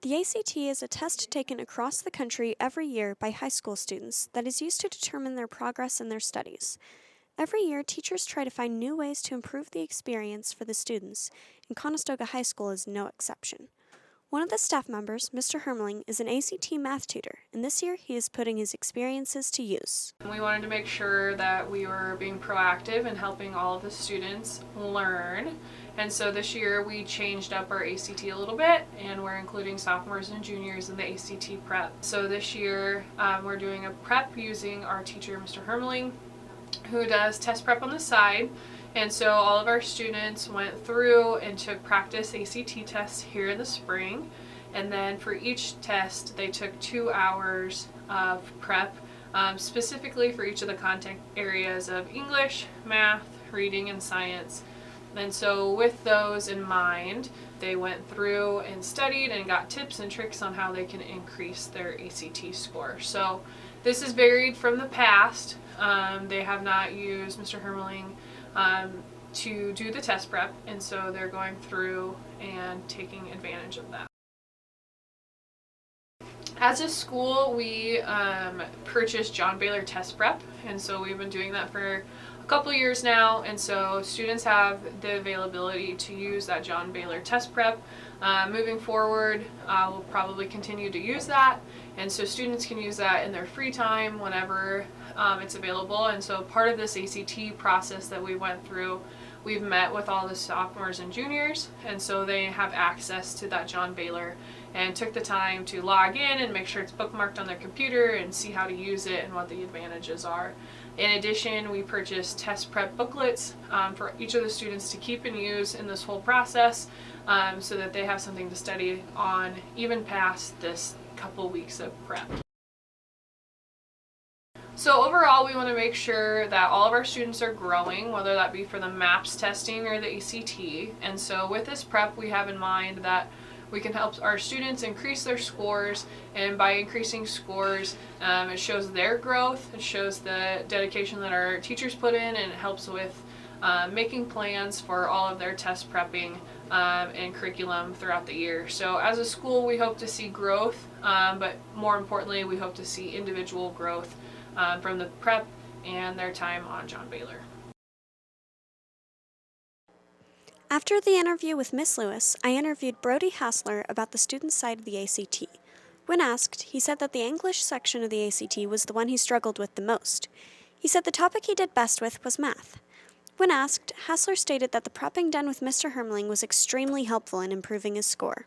The ACT is a test taken across the country every year by high school students that is used to determine their progress in their studies. Every year, teachers try to find new ways to improve the experience for the students, and Conestoga High School is no exception. One of the staff members, Mr. Hermling, is an ACT math tutor, and this year he is putting his experiences to use. We wanted to make sure that we were being proactive and helping all of the students learn. And so this year we changed up our ACT a little bit, and we're including sophomores and juniors in the ACT prep. So this year we're doing a prep using our teacher, Mr. Hermling, who does test prep on the side. And so all of our students went through and took practice ACT tests here in the spring. And then for each test, they took 2 hours of prep, specifically for each of the content areas of English, math, reading, and science. And so with those in mind, they went through and studied and got tips and tricks on how they can increase their ACT score. So this is varied from the past. They have not used Mr. Hermling to do the test prep, and so they're going through and taking advantage of that. As a school, we purchased John Baylor Test Prep, and so we've been doing that for a couple years now, and so students have the availability to use that John Baylor Test Prep. Moving forward, we'll probably continue to use that, and so students can use that in their free time whenever it's available. And so part of this ACT process that we went through, we've met with all the sophomores and juniors, and so they have access to that John Baylor and took the time to log in and make sure it's bookmarked on their computer and see how to use it and what the advantages are. In addition, we purchased test prep booklets for each of the students to keep and use in this whole process, so that they have something to study on even past this couple weeks of prep. So overall, we want to make sure that all of our students are growing, whether that be for the MAPS testing or the ACT. And so with this prep, we have in mind that we can help our students increase their scores, and by increasing scores, it shows their growth, it shows the dedication that our teachers put in, and it helps with making plans for all of their test prepping and curriculum throughout the year. So as a school, we hope to see growth, but more importantly, we hope to see individual growth from the prep and their time on John Baylor. After the interview with Miss Lewis, I interviewed Brody Hassler about the student side of the ACT. When asked, he said that the English section of the ACT was the one he struggled with the most. He said the topic he did best with was math. When asked, Hassler stated that the prepping done with Mr. Hermling was extremely helpful in improving his score.